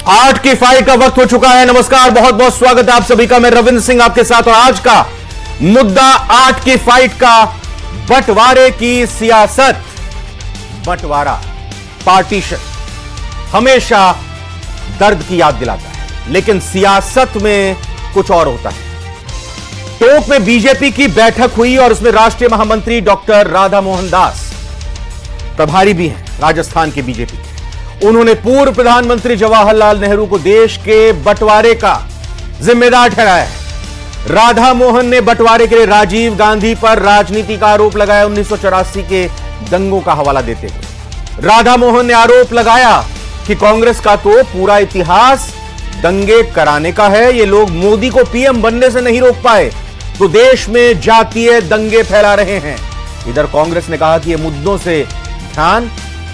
Art की fight का वक्त हो चुका है। नमस्कार, बहुत बहुत स्वागत है आप सभी का। मैं रविंद्र सिंह आपके साथ। और आज का मुद्दा आर्ट की फाइट का बंटवारे की सियासत। बंटवारा, पार्टीशन हमेशा दर्द की याद दिलाता है, लेकिन सियासत में कुछ और होता है। टोंक में बीजेपी की बैठक हुई और उसमें राष्ट्रीय महामंत्री डॉक्टर राधा मोहन दास प्रभारी भी हैं राजस्थान के बीजेपी के। उन्होंने पूर्व प्रधानमंत्री जवाहरलाल नेहरू को देश के बंटवारे का जिम्मेदार ठहराया है। राधा मोहन ने बंटवारे के लिए राजीव गांधी पर राजनीति का आरोप लगाया। 1984 के दंगों का हवाला देते हुए राधा मोहन ने आरोप लगाया कि कांग्रेस का तो पूरा इतिहास दंगे कराने का है। ये लोग मोदी को पीएम बनने से नहीं रोक पाए तो देश में जातीय दंगे फैला रहे हैं। इधर कांग्रेस ने कहा कि ये मुद्दों से ध्यान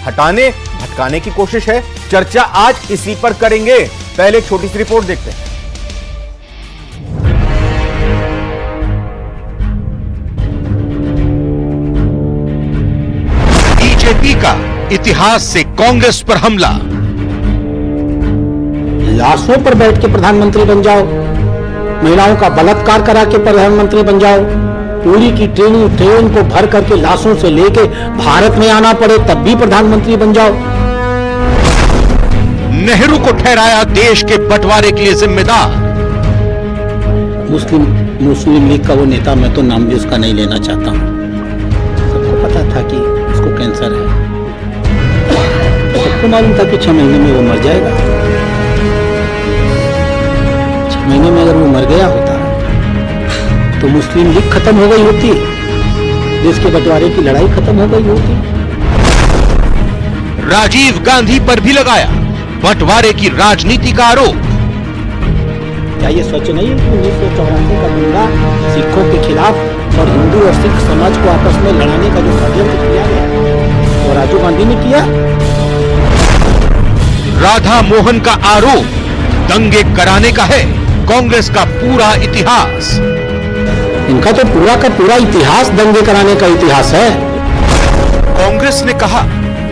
हटाने भटकाने की कोशिश है। चर्चा आज इसी पर करेंगे। पहले एक छोटी सी रिपोर्ट देखते हैं। बीजेपी का इतिहास से कांग्रेस पर हमला। लाशों पर बैठ के प्रधानमंत्री बन जाओ, महिलाओं का बलात्कार करा के प्रधानमंत्री बन जाओ, पूरी की ट्रेन को भर करके लाशों से लेके भारत में आना पड़े तब भी प्रधानमंत्री बन जाओ। नेहरू को ठहराया देश के बंटवारे के लिए जिम्मेदार। मुस्लिम लीग का वो नेता, मैं तो नाम भी उसका नहीं लेना चाहता हूँ। सबको पता था कि उसको कैंसर है। सबको मालूम था कि 6 महीने में वो मर जाएगा। 6 महीने में अगर वो मर गया होता तो मुस्लिम लीग खत्म हो गई होती, देश के बंटवारे की लड़ाई खत्म हो गई होती। राजीव गांधी पर भी लगाया बंटवारे की राजनीति का आरोप। क्या ये सच नहीं है कि 1984 का दंगा सिखों के खिलाफ और हिंदू और सिख समाज को आपस में लड़ाने का जो षड्यंत्र किया गया वो राजीव गांधी ने किया? राधा मोहन का आरोप दंगे कराने का है कांग्रेस का पूरा इतिहास। इनका तो पूरा का पूरा इतिहास दंगे कराने का इतिहास है। कांग्रेस ने कहा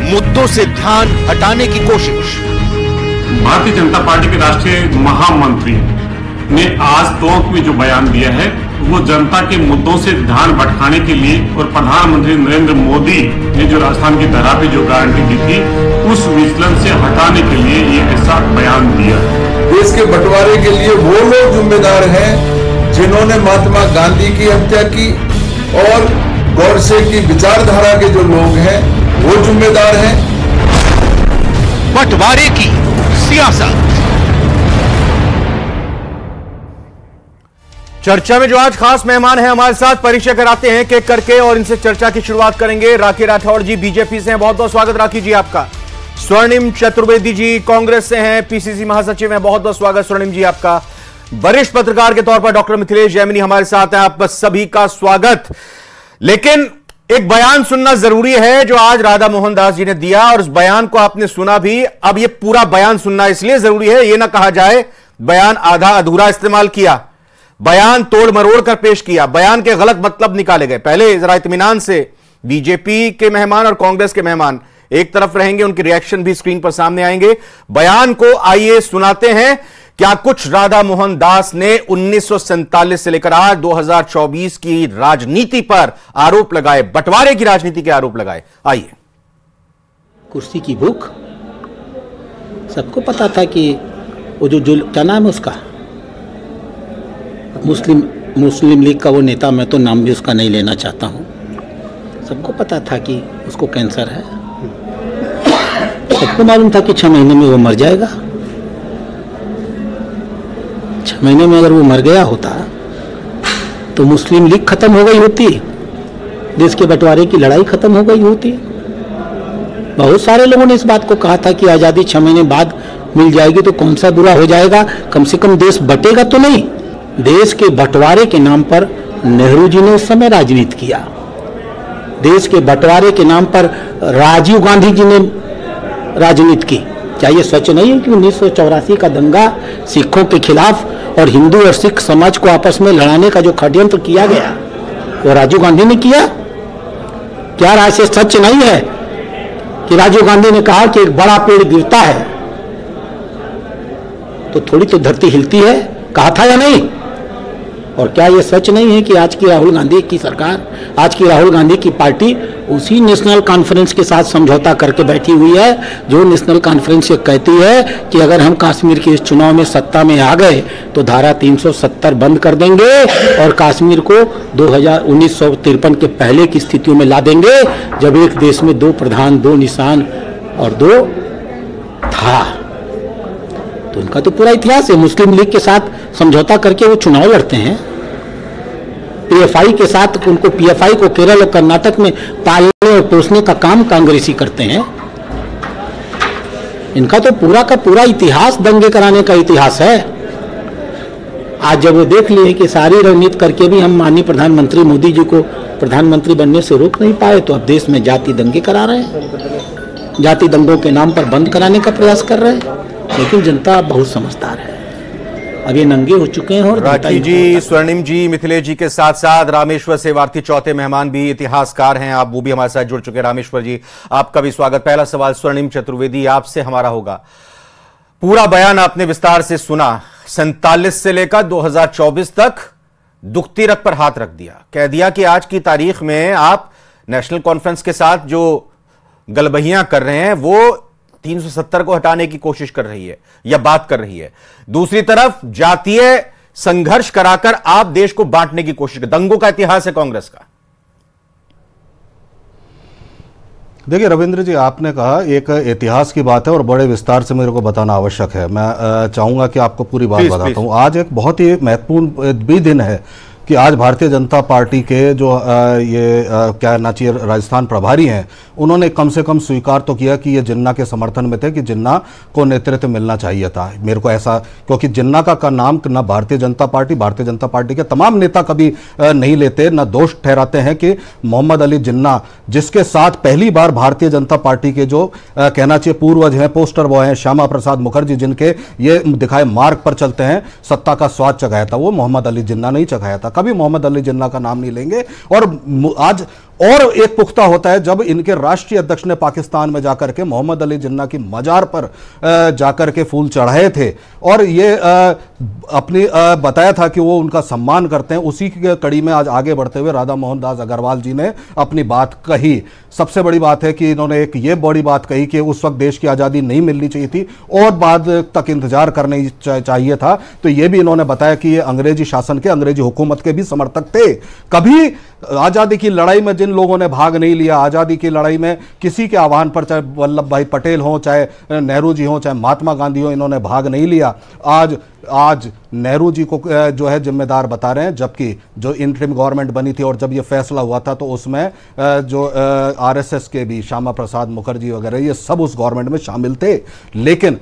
मुद्दों से ध्यान हटाने की कोशिश। भारतीय जनता पार्टी के राष्ट्रीय महामंत्री ने आज टोंक में जो बयान दिया है वो जनता के मुद्दों से ध्यान भटकाने के लिए और प्रधानमंत्री नरेंद्र मोदी ने जो राजस्थान की धरा पे जो गारंटी दी थी उस विचलन से हटाने के लिए ये ऐसा बयान दिया। देश के बंटवारे के लिए वो लोग जिम्मेदार हैं जिन्होंने महात्मा गांधी की हत्या की और गौडसे की विचारधारा के जो लोग हैं वो जिम्मेदार हैं। बंटवारे की सियासत। चर्चा में जो आज खास मेहमान हैं हमारे साथ, परिचय कराते हैं केक करके और इनसे चर्चा की शुरुआत करेंगे। राखी राठौड़ जी बीजेपी से हैं, बहुत बहुत स्वागत राखी जी आपका। स्वर्णिम चतुर्वेदी जी कांग्रेस से हैं, पीसीसी महासचिव हैं, बहुत बहुत स्वागत स्वर्णिम जी आपका। वरिष्ठ पत्रकार के तौर पर डॉक्टर मिथिलेश जैमिनी हमारे साथ हैं, आप सभी का स्वागत। लेकिन एक बयान सुनना जरूरी है जो आज राधा मोहन दास जी ने दिया और उस बयान को आपने सुना भी। अब ये पूरा बयान सुनना इसलिए जरूरी है, यह ना कहा जाए बयान आधा अधूरा इस्तेमाल किया, बयान तोड़ मरोड़ कर पेश किया, बयान के गलत मतलब निकाले गए। पहले जरा इत्मीनान से बीजेपी के मेहमान और कांग्रेस के मेहमान एक तरफ रहेंगे, उनके रिएक्शन भी स्क्रीन पर सामने आएंगे। बयान को आइए सुनाते हैं। क्या कुछ राधा मोहन दास ने 1947 से लेकर आज 2024 की राजनीति पर आरोप लगाए, बंटवारे की राजनीति के आरोप लगाए। आइए। कुर्सी की भूख, सबको पता था कि वो जो क्या नाम है उसका, मुस्लिम लीग का वो नेता, मैं तो नाम भी उसका नहीं लेना चाहता हूँ। सबको पता था कि उसको कैंसर है। सबको मालूम था कि 6 महीने में वो मर जाएगा। 6 महीने में अगर वो मर गया होता तो मुस्लिम लीग खत्म हो गई होती, देश के बंटवारे की लड़ाई खत्म हो गई होती। बहुत सारे लोगों ने इस बात को कहा था कि आज़ादी 6 महीने बाद मिल जाएगी तो कौन सा बुरा हो जाएगा, कम से कम देश बटेगा तो नहीं। देश के बंटवारे के नाम पर नेहरू जी ने उस समय राजनीति किया। देश के बंटवारे के नाम पर राजीव गांधी जी ने राजनीति की। क्या ये सच नहीं है कि 1984 का दंगा सिखों के खिलाफ और हिंदू और सिख समाज को आपस में लड़ाने का जो षड्यंत्र किया गया वो राजीव गांधी ने किया? क्या ऐसे सच नहीं है कि राजीव गांधी ने कहा कि एक बड़ा पेड़ गिरता है तो थोड़ी तो धरती हिलती है, कहा था या नहीं? और क्या ये सच नहीं है कि आज की राहुल गांधी की सरकार, आज की राहुल गांधी की पार्टी उसी नेशनल कॉन्फ्रेंस के साथ समझौता करके बैठी हुई है जो नेशनल कॉन्फ्रेंस ये कहती है कि अगर हम कश्मीर के इस चुनाव में सत्ता में आ गए तो धारा 370 बंद कर देंगे और कश्मीर को 1953 के पहले की स्थितियों में ला देंगे, जब एक देश में 2 प्रधान, 2 निशान और 2 था। तो उनका तो पूरा इतिहास है। मुस्लिम लीग के साथ समझौता करके वो चुनाव लड़ते हैं, पीएफआई के साथ, उनको पीएफआई को केरल और कर्नाटक में पालने और पोसने का काम कांग्रेसी करते हैं। इनका तो पूरा का पूरा इतिहास दंगे कराने का इतिहास है। आज जब वो देख लिए कि सारी रणनीति करके भी हम माननीय प्रधानमंत्री मोदी जी को प्रधानमंत्री बनने से रोक नहीं पाए, तो अब देश में जाति दंगे करा रहे हैं, जाति दंगों के नाम पर बंद कराने का प्रयास कर रहे हैं। लेकिन जनता बहुत समझदार है, अब ये नंगे हो चुके हैं। और राठी जी, स्वर्णिम जी, मिथिलेश जी के साथ साथ रामेश्वर सेवार्थी चौथे मेहमान भी इतिहासकार हैं, आप वो भी हमारे साथ जुड़ चुके हैं। रामेश्वर जी, आपका भी स्वागत। पहला सवाल स्वर्णिम चतुर्वेदी आपसे हमारा होगा। पूरा बयान आपने विस्तार से सुना, 47 से लेकर 2024 तक दुखती रग पर हाथ रख दिया, कह दिया कि आज की तारीख में आप नेशनल कॉन्फ्रेंस के साथ जो गलबहियां कर रहे हैं वो 370 को हटाने की कोशिश कर रही है या बात कर रही है। दूसरी तरफ जातीय संघर्ष कराकर आप देश को बांटने की कोशिश कर, दंगों का इतिहास है कांग्रेस का। देखिए रविंद्र जी, आपने कहा एक इतिहास की बात है और बड़े विस्तार से मेरे को बताना आवश्यक है। मैं चाहूंगा कि आपको पूरी बात बताता हूं। आज एक बहुत ही महत्वपूर्ण भी दिन है कि आज भारतीय जनता पार्टी के जो क्या कहना चाहिए राजस्थान प्रभारी हैं, उन्होंने कम से कम स्वीकार तो किया कि ये जिन्ना के समर्थन में थे कि जिन्ना को नेतृत्व मिलना चाहिए था। मेरे को ऐसा, क्योंकि जिन्ना का नाम ना भारतीय जनता पार्टी के तमाम नेता कभी नहीं लेते, ना दोष ठहराते हैं कि मोहम्मद अली जिन्ना, जिसके साथ पहली बार भारतीय जनता पार्टी के जो कहना चाहिए पूर्वज हैं, पोस्टर बॉय हैं, श्यामा प्रसाद मुखर्जी, जिनके ये दिखाए मार्ग पर चलते हैं, सत्ता का स्वाद चखाया था, वो मोहम्मद अली जिन्ना नहीं चखाया था। कभी मोहम्मद अली जिन्ना का नाम नहीं लेंगे। और आज और एक पुख्ता होता है जब इनके राष्ट्रीय अध्यक्ष ने पाकिस्तान में जाकर के मोहम्मद अली जिन्ना की मजार पर जाकर के फूल चढ़ाए थे और ये अपनी बताया था कि वो उनका सम्मान करते हैं। उसी की कड़ी में आज आगे बढ़ते हुए राधा मोहन दास अग्रवाल जी ने अपनी बात कही। सबसे बड़ी बात है कि इन्होंने एक ये बड़ी बात कही कि उस वक्त देश की आज़ादी नहीं मिलनी चाहिए थी और बाद तक इंतजार करने चाहिए था। तो ये भी इन्होंने बताया कि ये अंग्रेजी शासन के, अंग्रेजी हुकूमत के भी समर्थक थे। कभी आज़ादी की लड़ाई में जिन लोगों ने भाग नहीं लिया, आज़ादी की लड़ाई में किसी के आह्वान पर, चाहे वल्लभ भाई पटेल हो, चाहे नेहरू जी हो, चाहे महात्मा गांधी हो, इन्होंने भाग नहीं लिया। आज नेहरू जी को जो है जिम्मेदार बता रहे हैं, जबकि जो इंटरिम गवर्नमेंट बनी थी और जब ये फैसला हुआ था तो उसमें जो आरएसएस के भी श्यामा प्रसाद मुखर्जी वगैरह ये सब उस गवर्नमेंट में शामिल थे। लेकिन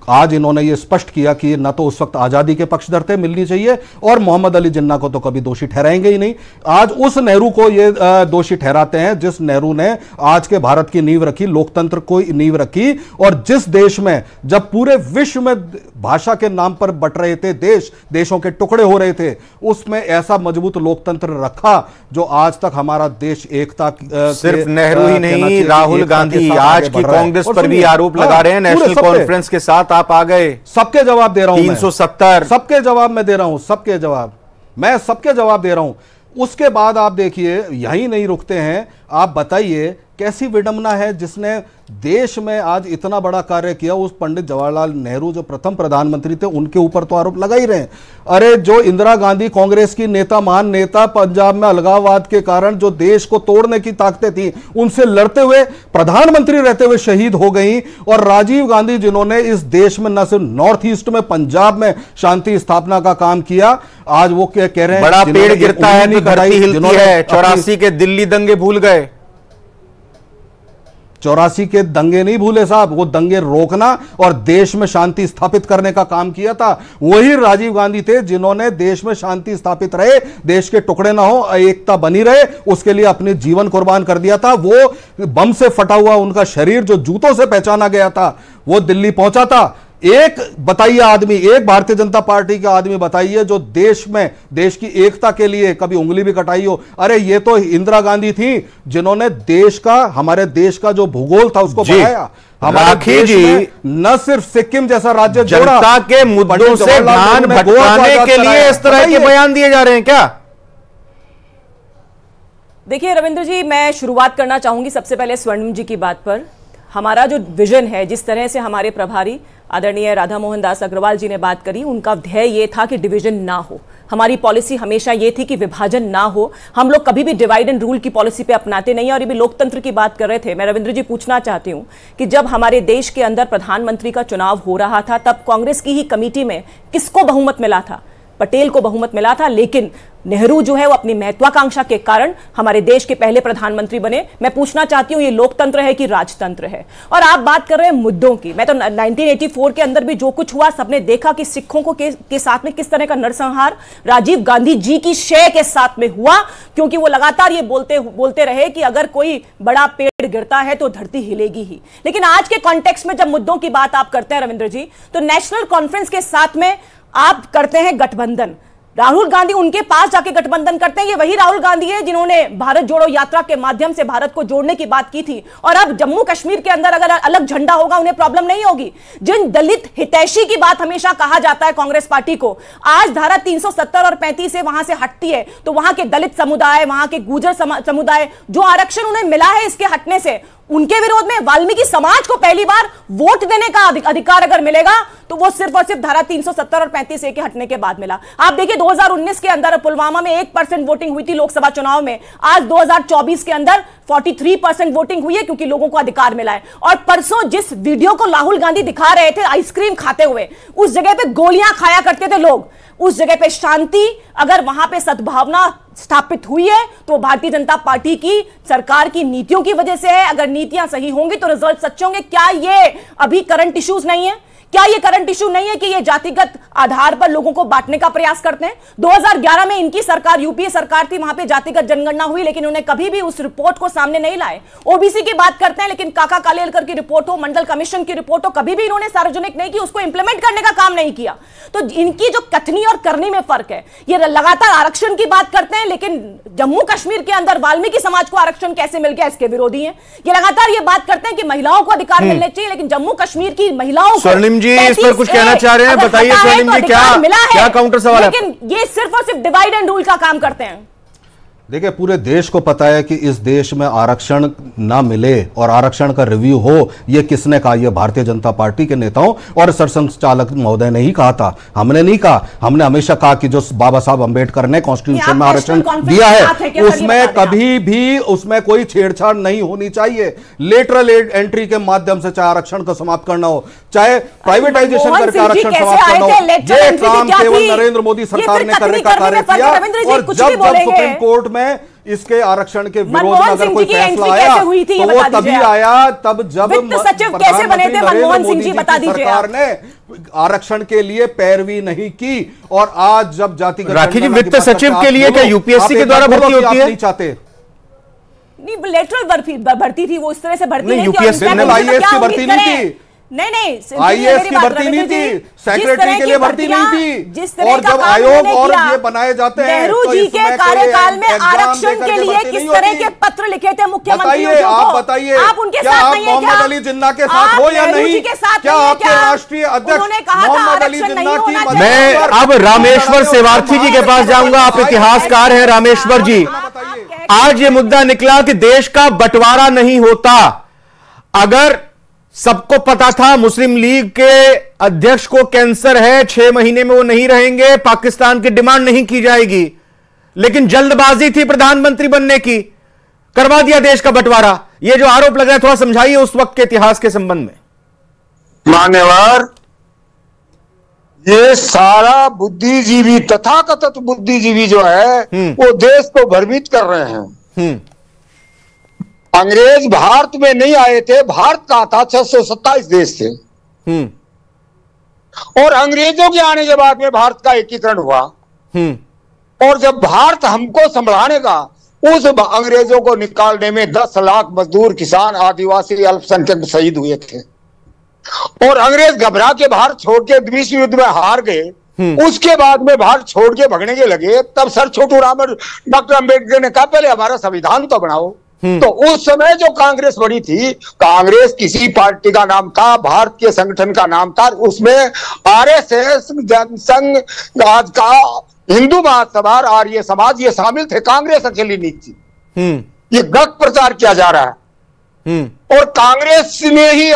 आज इन्होंने ये स्पष्ट किया कि न तो उस वक्त आज़ादी के पक्षधर थे, मिलनी चाहिए, और मोहम्मद अली जिन्ना को तो कभी दोषी ठहराएंगे ही नहीं। आज उस नेहरू को ये दोषी ठहराते हैं जिस नेहरू ने आज के भारत की नींव रखी, लोकतंत्र को नींव रखी, और जिस देश में जब पूरे विश्व में भाषा के नाम पर बट रहे थे, देशों के टुकड़े हो रहे थे, उसमें ऐसा मजबूत लोकतंत्र रखा जो आज तक हमारा देश एकता। सिर्फ नेहरू ही नहीं, राहुल गांधी आज की कांग्रेस पर भी आरोप लगा रहे हैं नेशनल कॉन्फ्रेंस के साथ आप आ गए। सबके जवाब दे रहा हूं, 370 सबके जवाब मैं दे रहा हूं, सबके जवाब मैं सबके जवाब दे रहा हूं। उसके बाद आप देखिए यहीं नहीं रुकते हैं। आप बताइए कैसी विडंबना है जिसने देश में आज इतना बड़ा कार्य किया। उस पंडित जवाहरलाल नेहरू जो प्रथम प्रधानमंत्री थे, उनके ऊपर तो आरोप लगा ही रहे हैं। अरे जो इंदिरा गांधी कांग्रेस की नेता, महान नेता, पंजाब में अलगाववाद के कारण जो देश को तोड़ने की ताकतें थी, उनसे लड़ते हुए प्रधानमंत्री रहते हुए शहीद हो गई। और राजीव गांधी जिन्होंने इस देश में न सिर्फ नॉर्थ ईस्ट में, पंजाब में शांति स्थापना का काम किया, आज वो कह रहे हैं बड़ा पेड़ गिरता है तो धरती हिलती है। 84 के दिल्ली दंगे भूल गए। 84 के दंगे नहीं भूले साहब, वो दंगे रोकना और देश में शांति स्थापित करने का काम किया था। वही राजीव गांधी थे जिन्होंने देश में शांति स्थापित रहे, देश के टुकड़े ना हो, एकता बनी रहे, उसके लिए अपने जीवन कुर्बान कर दिया था। वो बम से फटा हुआ उनका शरीर जो जूतों से पहचाना गया था, वो दिल्ली पहुंचा था। एक बताइए आदमी, एक भारतीय जनता पार्टी का आदमी बताइए जो देश में, देश की एकता के लिए कभी उंगली भी कटाई हो। अरे ये तो इंदिरा गांधी थी जिन्होंने देश का, हमारे देश का जो भूगोल था उसको बढ़ाया। हमारे जी न सिर्फ सिक्किम जैसा राज्य जनता के मुद्दों से ध्यान भटकाने के लिए इस तरह के बयान दिए जा रहे हैं क्या? देखिए रविंद्र जी, मैं शुरुआत करना चाहूंगी सबसे पहले स्वर्णिम जी की बात पर। हमारा जो विजन है, जिस तरह से हमारे प्रभारी आदरणीय राधा मोहन दास अग्रवाल जी ने बात करी, उनका ध्येय ये था कि डिवीजन ना हो। हमारी पॉलिसी हमेशा ये थी कि विभाजन ना हो। हम लोग कभी भी डिवाइड एंड रूल की पॉलिसी पे अपनाते नहीं। और ये भी लोकतंत्र की बात कर रहे थे। मैं रविंद्र जी पूछना चाहती हूं कि जब हमारे देश के अंदर प्रधानमंत्री का चुनाव हो रहा था, तब कांग्रेस की ही कमेटी में किसको बहुमत मिला था? पटेल को बहुमत मिला था। लेकिन नेहरू जो है वो अपनी महत्वाकांक्षा के कारण हमारे देश के पहले प्रधानमंत्री बने। मैं पूछना चाहती हूं, ये लोकतंत्र है कि राजतंत्र है? और आप बात कर रहे हैं मुद्दों की। मैं तो 1984 के अंदर भी जो कुछ हुआ, सबने देखा कि सिखों को के साथ में किस तरह का नरसंहार राजीव गांधी जी की शय के साथ में हुआ, क्योंकि वो लगातार ये बोलते रहे कि अगर कोई बड़ा पेड़ गिरता है तो धरती हिलेगी ही। लेकिन आज के कॉन्टेक्स्ट में जब मुद्दों की बात आप करते हैं रविंद्र जी, तो नेशनल कॉन्फ्रेंस के साथ में आप करते हैं गठबंधन। राहुल गांधी उनके पास जाके गठबंधन करते हैं। ये वही राहुल गांधी है जिन्होंने भारत जोड़ो यात्रा के माध्यम से भारत को जोड़ने की बात की थी। और अब जम्मू कश्मीर के अंदर अगर अलग झंडा होगा उन्हें प्रॉब्लम नहीं होगी। जिन दलित हितैषी की बात हमेशा कहा जाता है कांग्रेस पार्टी को, आज धारा 370 और 35 से वहां से हटती है तो वहां के दलित समुदाय, वहां के गुर्जर समुदाय, जो आरक्षण उन्हें मिला है इसके हटने से, उनके विरोध में वाल्मीकि समाज को पहली बार वोट देने का अधिकार अगर मिलेगा तो वो सिर्फ और सिर्फ धारा 370 और 35A के हटने के बाद मिला। आप देखिए 2019 के अंदर पुलवामा में 1% वोटिंग हुई थी लोकसभा चुनाव में। आज 2024 के अंदर 43% वोटिंग हुई है, क्योंकि लोगों को अधिकार मिला है। और परसों जिस वीडियो को राहुल गांधी दिखा रहे थे आइसक्रीम खाते हुए, उस जगह पे गोलियां खाया करते थे लोग। उस जगह पे शांति, अगर वहां पे सद्भावना स्थापित हुई है तो भारतीय जनता पार्टी की सरकार की नीतियों की वजह से है। अगर नीतियां सही होंगी तो रिजल्ट सच्चे होंगे। क्या ये अभी करंट इश्यूज नहीं है? क्या ये करंट इशू नहीं है कि ये जातिगत आधार पर लोगों को बांटने का प्रयास करते हैं? 2011 में इनकी सरकार, यूपीए सरकार थी, वहां पे जातिगत जनगणना हुई, लेकिन उन्हें कभी भी उस रिपोर्ट को सामने नहीं लाए। ओबीसी की बात करते हैं, लेकिन काका कालेलकर की रिपोर्ट हो, मंडल कमीशन की रिपोर्ट हो, कभी भी इन्होंने सार्वजनिक नहीं की, उसको इंप्लीमेंट करने का काम नहीं किया। तो इनकी जो कथनी और करनी में फर्क है। ये लगातार आरक्षण की बात करते हैं, लेकिन जम्मू कश्मीर के अंदर वाल्मीकि समाज को आरक्षण कैसे मिल गया इसके विरोधी हैं। ये लगातार ये बात करते हैं कि महिलाओं को अधिकार मिलने चाहिए, लेकिन जम्मू कश्मीर की महिलाओं को जी इस पर कुछ कहना चाह रहे हैं? बताइए स्वर्णिम जी, क्या काउंटर सवाल है? लेकिन ये सिर्फ और सिर्फ डिवाइड एंड रूल का काम करते हैं। देखिए, पूरे देश को पता है कि इस देश में आरक्षण ना मिले और आरक्षण का रिव्यू हो, यह किसने कहा? यह भारतीय जनता पार्टी के नेताओं और सरसंघचालक महोदय ने ही कहा था। हमने नहीं कहा। हमने हमेशा कहा कि जो बाबा साहब अंबेडकर ने कॉन्स्टिट्यूशन में आरक्षण दिया है उसमें कभी भी उसमें कोई छेड़छाड़ नहीं होनी चाहिए। लेटरल एंट्री के माध्यम से चाहे आरक्षण को समाप्त करना हो, चाहे प्राइवेटाइजेशन करके आरक्षण समाप्त करना हो, ये काम केवल नरेंद्र मोदी सरकार ने करने का कार्य किया। और जब सुप्रीम कोर्ट में इसके आरक्षण के विरोध में अगर कोई फैसला आया तो वो तभी आया तब जब सचिव कैसे बने थे मनमोहन सिंह जी, बता दीजिए। सरकार ने आरक्षण के लिए पैरवी नहीं की। और आज जब जातिगत राखी जी, वित्त सचिव के लिए क्या यूपीएससी के द्वारा भर्ती होती है? नहीं चाहते, नहीं, लेटरल भर्ती थी, वो इस तरह से भर्ती नहीं यूपीएससी में आईएएस की भर्ती नहीं थी, नहीं आईएएस की भर्ती नहीं थी, सेक्रेटरी के लिए भर्ती नहीं थी। और जब आयोग और ये बनाए जाते हैं नेहरू जी के कार्यकाल में आरक्षण के लिए किस तरह के पत्र लिखे थे मुख्यमंत्री? आप बताइए, आप उनके क्या साथ आप नहीं है? मोहम्मद अली जिन्ना के साथ हो या नहीं? क्या आपके राष्ट्रीय अध्यक्ष मोहम्मद अली जिन्ना की? मैं अब रामेश्वर सेवार्थी जी के पास जाऊंगा। आप इतिहासकार हैं रामेश्वर जी। आज ये मुद्दा निकला कि देश का बंटवारा नहीं होता। अगर सबको पता था मुस्लिम लीग के अध्यक्ष को कैंसर है, 6 महीने में वो नहीं रहेंगे, पाकिस्तान की डिमांड नहीं की जाएगी, लेकिन जल्दबाजी थी प्रधानमंत्री बनने की, करवा दिया देश का बंटवारा। ये जो आरोप लग रहा है, थोड़ा समझाइए उस वक्त के इतिहास के संबंध में। मान्यवर, ये सारा बुद्धिजीवी, तथाकथित बुद्धिजीवी जो है वो देश को भ्रमित कर रहे हैं। अंग्रेज भारत में नहीं आए थे, भारत का था 627 देश थे। और अंग्रेजों के आने के बाद में भारत का एकीकरण हुआ। और जब भारत हमको संभालने का, उस अंग्रेजों को निकालने में 10 लाख मजदूर, किसान, आदिवासी, अल्पसंख्यक शहीद हुए थे। और अंग्रेज घबरा के भारत छोड़ के विश्व युद्ध में हार गए। उसके बाद में भारत छोड़ के भगने के लगे। तब सर छोटू राम और डॉक्टर अंबेडकर ने कहा पहले हमारा संविधान तो बनाओ, तो उस समय जो कांग्रेस बड़ी थी, कांग्रेस किसी पार्टी का नाम था, भारतीय संगठन का नाम था, उसमें आरएसएस, जनसंघ, आज का हिंदू महासभा, आर्य समाज ये शामिल थे, कांग्रेस अकेली नहीं थी। ये गलत प्रचार किया जा रहा है। और कांग्रेस ने ही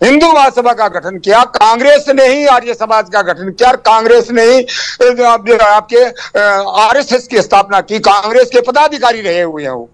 हिंदू महासभा का गठन किया, कांग्रेस ने ही आर्य समाज का गठन किया, कांग्रेस ने ही आपके आरएसएस की स्थापना की, कांग्रेस के पदाधिकारी रहे हुए हैं वो।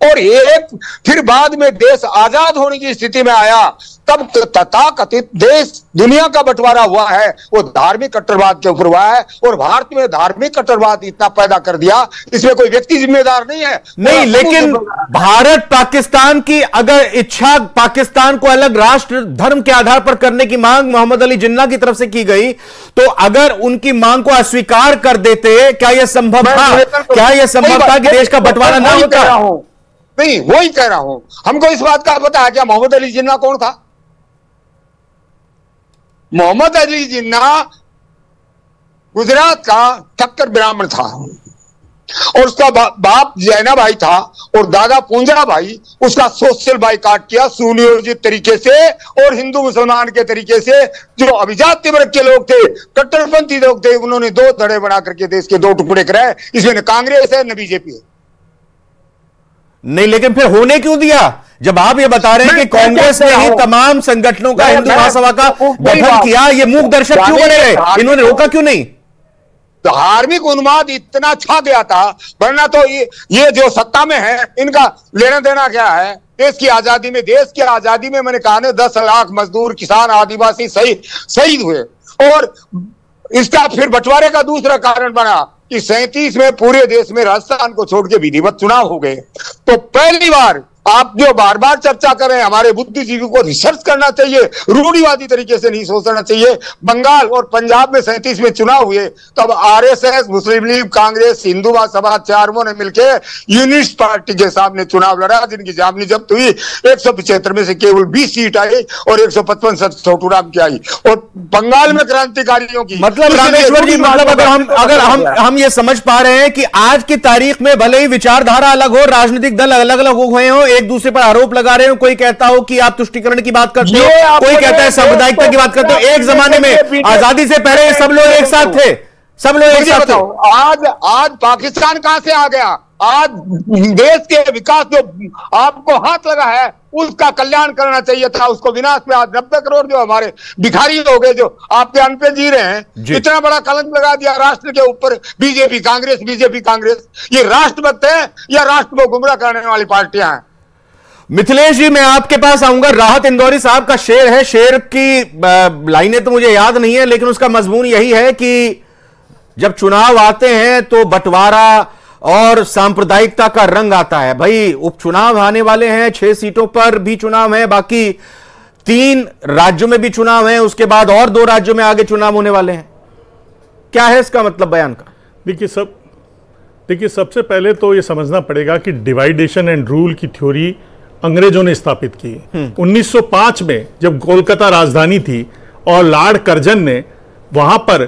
और एक फिर बाद में देश आजाद होने की स्थिति में आया, तब तथाकथित देश दुनिया का बंटवारा हुआ है, वो धार्मिक कट्टरवाद के ऊपर हुआ है। और भारत में धार्मिक कट्टरवाद इतना पैदा कर दिया, इसमें कोई व्यक्ति जिम्मेदार नहीं है। नहीं, लेकिन भारत पाकिस्तान की अगर इच्छा, पाकिस्तान को अलग राष्ट्र धर्म के आधार पर करने की मांग मोहम्मद अली जिन्ना की तरफ से की गई, तो अगर उनकी मांग को अस्वीकार कर देते, क्या यह संभव था? क्या यह संभव था कि देश का बंटवारा ना होता? नहीं, वही कह रहा हूं। हमको इस बात का पता है क्या मोहम्मद अली जिन्ना कौन था? मोहम्मद अली जिन्ना गुजरात का ठक्कर ब्राह्मण था, और उसका बाप जैना भाई था और दादा पूंजा भाई। उसका सोशल बाइकाट किया सुनियोजित तरीके से, और हिंदू मुसलमान के तरीके से जो अभिजात्य वर्ग के लोग थे, कट्टरपंथी लोग थे, उन्होंने दो धड़े बना करके देश के दो टुकड़े कराए। इसमें न कांग्रेस है न बीजेपी है। नहीं, लेकिन फिर होने क्यों दिया? जब आप ये बता रहे हैं कि कांग्रेस ने ही तमाम संगठनों का हिंदू महासभा का गठन किया, ये मूक दर्शक क्यों बने रहे? इन्होंने रोका क्यों नहीं? धार्मिक उन्माद इतना छा गया था, वरना तो ये जो सत्ता में है, इनका लेना देना क्या है देश की आजादी में? देश की आजादी में मैंने कहा 10 लाख मजदूर, किसान, आदिवासी शहीद हुए। और इसका फिर बंटवारे का दूसरा कारण बना कि 37 में पूरे देश में राजस्थान को छोड़ के विधिवत चुनाव हो गए। तो पहली बार आप जो बार बार चर्चा कर रहे हैं, हमारे बुद्धिजीवी को रिसर्च करना चाहिए, रूढ़िवादी तरीके से नहीं सोचना चाहिए। बंगाल और पंजाब में 37 में चुनाव हुए, तब आरएसएस, मुस्लिम लीग, कांग्रेस, हिंदू महासभा चारों ने मिलकर यूनिस्ट पार्टी के सामने चुनाव लड़ा, जिनकी जामनी जब्त हुई। 175 में से केवल 20 सीट आई और 155 छोटूराम की आई। और बंगाल में क्रांतिकारियों की, मतलब रामेश्वर जी, मतलब अगर हम ये समझ पा रहे हैं कि आज की तारीख में भले ही विचारधारा अलग हो, राजनीतिक दल अलग अलग हुए हो, एक दूसरे पर आरोप लगा रहे हो, कोई कहता हो कि आप तुष्टीकरण की बात करते हो, कोई कहता है सांप्रदायिकता की बात करते हो। एक जमाने में आजादी से पहले सब लोग एक साथ थे, सब लोग एक साथ थे। आज पाकिस्तान कहां से आ गया? आज देश के विकास जो आपको हाथ लगा है, उसका कल्याण करना चाहिए था, उसको विनाश में आज 90 करोड़ जो हमारे भिखारी लोग हैं, जो आपके अन्न पे जी रहे हैं, इतना बड़ा कलंक लगा दिया राष्ट्र के ऊपर। बीजेपी कांग्रेस, बीजेपी कांग्रेस, ये राष्ट्रभक्त है या राष्ट्र को गुमराह करने वाली पार्टियां हैं? मिथिलेश जी, मैं आपके पास आऊंगा। राहत इंदौरी साहब का शेर है, शेर की लाइनें तो मुझे याद नहीं है, लेकिन उसका मजमून यही है कि जब चुनाव आते हैं तो बंटवारा और सांप्रदायिकता का रंग आता है। भाई, उपचुनाव आने वाले हैं, 6 सीटों पर भी चुनाव है, बाकी 3 राज्यों में भी चुनाव है, उसके बाद और 2 राज्यों में आगे चुनाव होने वाले हैं। क्या है इसका मतलब बयान का? देखिए, सबसे पहले तो यह समझना पड़ेगा कि डिवाइडेशन एंड रूल की थ्योरी अंग्रेजों ने स्थापित की। 1905 में जब कोलकाता राजधानी थी और लॉर्ड कर्जन ने वहां पर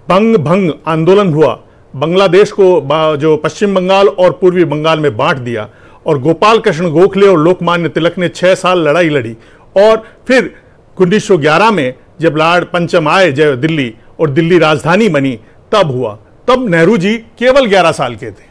बंग भंग आंदोलन हुआ, बांग्लादेश को जो पश्चिम बंगाल और पूर्वी बंगाल में बांट दिया, और गोपाल कृष्ण गोखले और लोकमान्य तिलक ने 6 साल लड़ाई लड़ी। और फिर 1911 में जब लॉर्ड पंचम आए दिल्ली और दिल्ली राजधानी बनी, तब हुआ। तब नेहरू जी केवल 11 साल के थे।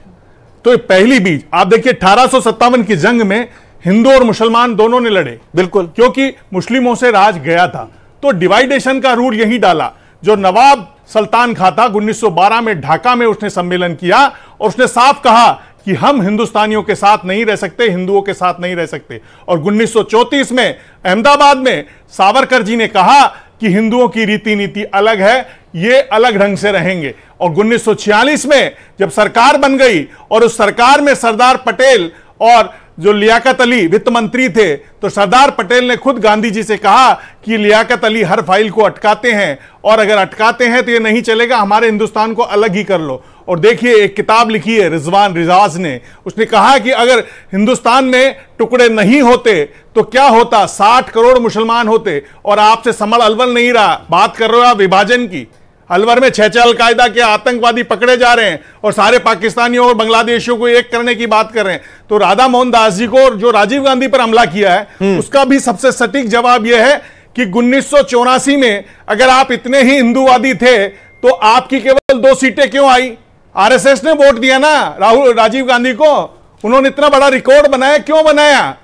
तो पहली बीज आप देखिए, 1857 की जंग में हिंदू और मुसलमान दोनों ने लड़े, बिल्कुल, क्योंकि मुस्लिमों से राज गया था। तो डिवाइडेशन का रूल यही डाला। जो नवाब सुल्तान खां था, 1912 में ढाका में उसने सम्मेलन किया और उसने साफ कहा कि हम हिंदुस्तानियों के साथ नहीं रह सकते, हिंदुओं के साथ नहीं रह सकते। और 1934 में अहमदाबाद में सावरकर जी ने कहा कि हिंदुओं की रीति नीति अलग है, ये अलग ढंग से रहेंगे। और 1946 में जब सरकार बन गई और उस सरकार में सरदार पटेल और जो लियाकत अली वित्त मंत्री थे, तो सरदार पटेल ने खुद गांधी जी से कहा कि लियाकत अली हर फाइल को अटकाते हैं, और अगर अटकाते हैं तो ये नहीं चलेगा, हमारे हिंदुस्तान को अलग ही कर लो। और देखिए, एक किताब लिखी है रिजवान रिजाज ने, उसने कहा कि अगर हिंदुस्तान में टुकड़े नहीं होते तो क्या होता, 60 करोड़ मुसलमान होते। और आपसे समल अलवल नहीं रहा, बात कर रहे हो आप विभाजन की। अलवर में 6 अलकायदा के आतंकवादी पकड़े जा रहे हैं और सारे पाकिस्तानियों और बांग्लादेशियों को एक करने की बात कर रहे हैं। तो राधा मोहन दास जी को जो राजीव गांधी पर हमला किया है उसका भी सबसे सटीक जवाब यह है कि 1984 में अगर आप इतने ही हिंदूवादी थे तो आपकी केवल 2 सीटें क्यों आई? आरएसएस ने वोट दिया ना राजीव गांधी को। उन्होंने इतना बड़ा रिकॉर्ड बनाया, क्यों बनाया?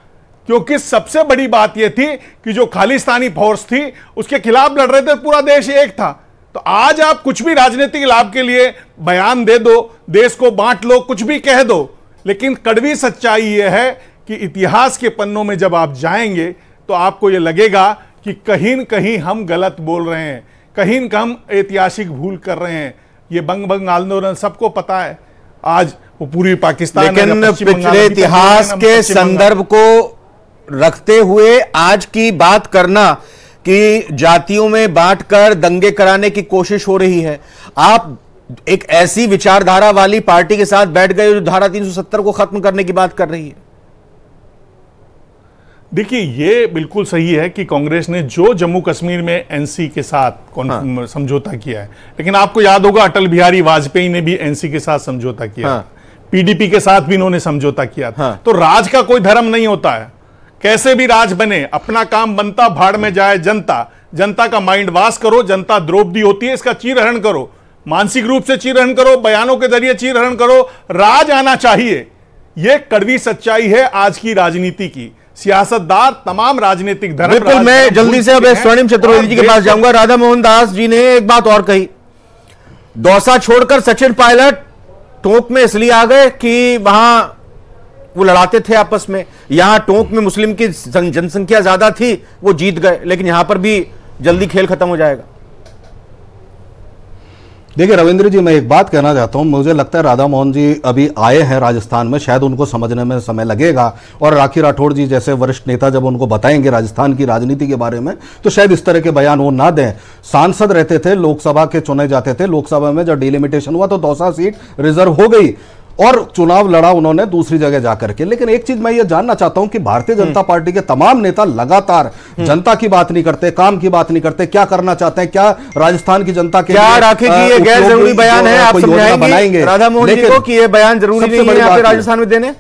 क्योंकि सबसे बड़ी बात यह थी कि जो खालिस्तानी फोर्स थी उसके खिलाफ लड़ रहे थे, पूरा देश एक था। तो आज आप कुछ भी राजनीतिक लाभ के लिए बयान दे दो, देश को बांट लो, कुछ भी कह दो, लेकिन कड़वी सच्चाई यह है कि इतिहास के पन्नों में जब आप जाएंगे तो आपको यह लगेगा कि कहीं न कहीं हम गलत बोल रहे हैं, कहीं न कहीं हम ऐतिहासिक भूल कर रहे हैं। ये बंग आंदोलन सबको पता है, आज वो पूरी पाकिस्तान, लेकिन पिछले इतिहास के संदर्भ को रखते हुए आज की बात करना कि जातियों में बांटकर दंगे कराने की कोशिश हो रही है, आप एक ऐसी विचारधारा वाली पार्टी के साथ बैठ गए जो धारा 370 को खत्म करने की बात कर रही है। देखिए, ये बिल्कुल सही है कि कांग्रेस ने जो जम्मू कश्मीर में एनसी के साथ समझौता किया है, लेकिन आपको याद होगा अटल बिहारी वाजपेयी ने भी एनसी के साथ समझौता किया, पीडीपी के साथ भी इन्होंने समझौता किया। तो राज का कोई धर्म नहीं होता है, कैसे भी राज बने, अपना काम बनता, भाड़ में जाए जनता, जनता का माइंड वाश करो, जनता द्रौपदी होती है, इसका चीरहरण करो, मानसिक रूप से चीरहरण करो, बयानों के जरिए चीरहरण करो, राज आना चाहिए। यह कड़वी सच्चाई है आज की राजनीति की। सियासतदार तमाम राजनीतिक धर्म, बिल्कुल। मैं जल्दी से अब स्वर्णिम चतुर्वेदी जी के पास जाऊंगा। राधा मोहन दास जी ने एक बात और कही, दौसा छोड़कर सचिन पायलट टोंक में इसलिए आ गए कि वहां वो लड़ाते थे आपस में, यहां टोंक में मुस्लिम की जनसंख्या ज्यादा थी, वो जीत गए, लेकिन यहां पर भी जल्दी खेल खत्म हो जाएगा। देखिए रविंद्र जी, मैं एक बात कहना चाहता हूं, मुझे लगता है राधा मोहन जी अभी आए हैं राजस्थान में, शायद उनको समझने में समय लगेगा, और राखी राठौड़ जी जैसे वरिष्ठ नेता जब उनको बताएंगे राजस्थान की राजनीति के बारे में तो शायद इस तरह के बयान वो ना दें। सांसद रहते थे, लोकसभा के चुने जाते थे, लोकसभा में जब डिलिमिटेशन हुआ तो दौसा सीट रिजर्व हो गई और चुनाव लड़ा उन्होंने दूसरी जगह जाकर के। लेकिन एक चीज मैं ये जानना चाहता हूं कि भारतीय जनता पार्टी के तमाम नेता लगातार जनता की बात नहीं करते, काम की बात नहीं करते, क्या करना चाहते हैं, क्या राजस्थान की जनता के क्या राखी जी ये गैर जरूरी बयान है, आप समझाएंगे राधा मोहन जी को कि ये बयान जरूरी नहीं है यहाँ पे राजस्थान में देने?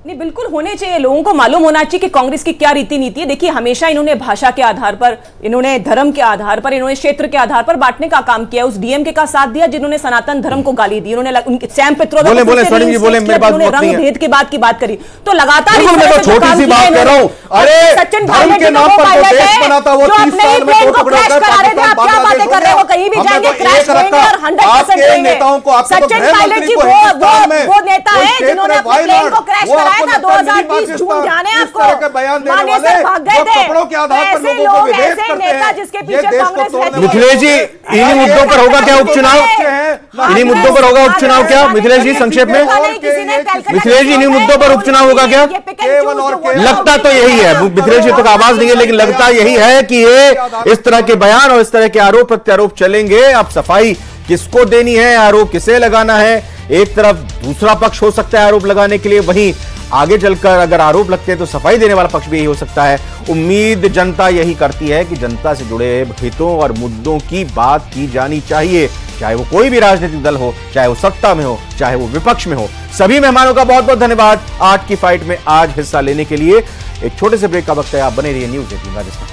नहीं, बिल्कुल होने चाहिए, लोगों को मालूम होना चाहिए कि कांग्रेस की क्या रीति नीति है। देखिए, हमेशा इन्होंने भाषा के आधार पर, इन्होंने धर्म के आधार पर, इन्होंने क्षेत्र के आधार पर बांटने का काम किया। उस डीएमके का साथ दिया जिन्होंने सनातन धर्म को गाली दी, उन्होंने सैम पित्रोदा रंग-भेद के बात की बात करी। तो लगातार छोटी सी बात कर रहा हूं, अरे सचिन धर्म के नाम पर जो देश बना था वो 30 साल में दो टुकड़े क्रैश करा रहे थे, आप क्या बातें कर रहे हो? कहीं भी जाएंगे क्रैश होंगे और 100% होंगे। सचिन पायलट जी वो नेता है जिन्होंने अपने प्लेन को क्रैश कराया था 2020 जून, जाने आपको माने से भाग गए थे। ऐसे लोग, ऐसे नेता जिसके पीछे कांग्रेस रहती है। मिथिलेश जी, इन्हीं मुद्दों पर होगा क्या उपचुनाव? इन्हीं मुद्दों पर होगा उपचुनाव क्या मिथिलेश जी? संक्षेप में मिथिलेश जी, इन्हीं मुद्दों पर उपचुनाव होगा क्या? लगता तो यही है, मिथिलेश जी तक आवाज नहीं है, लेकिन लगता यही है कि ये इस तरह के बयान और इस तरह के आरोप प्रत्यारोप चलेंगे। अब सफाई किसको देनी है, आरोप किसे लगाना है? एक तरफ दूसरा पक्ष हो सकता है आरोप लगाने के लिए, वहीं आगे चलकर अगर आरोप लगते हैं तो सफाई देने वाला पक्ष भी यही हो सकता है। उम्मीद जनता यही करती है कि जनता से जुड़े हितों और मुद्दों की बात की जानी चाहिए, चाहे वो कोई भी राजनीतिक दल हो, चाहे वो सत्ता में हो, चाहे वो विपक्ष में हो। सभी मेहमानों का बहुत बहुत धन्यवाद 8 की फाइट में आज हिस्सा लेने के लिए। एक छोटे से ब्रेक का वक्त है, आप बने रहिए न्यूज़ 18 राजस्थान।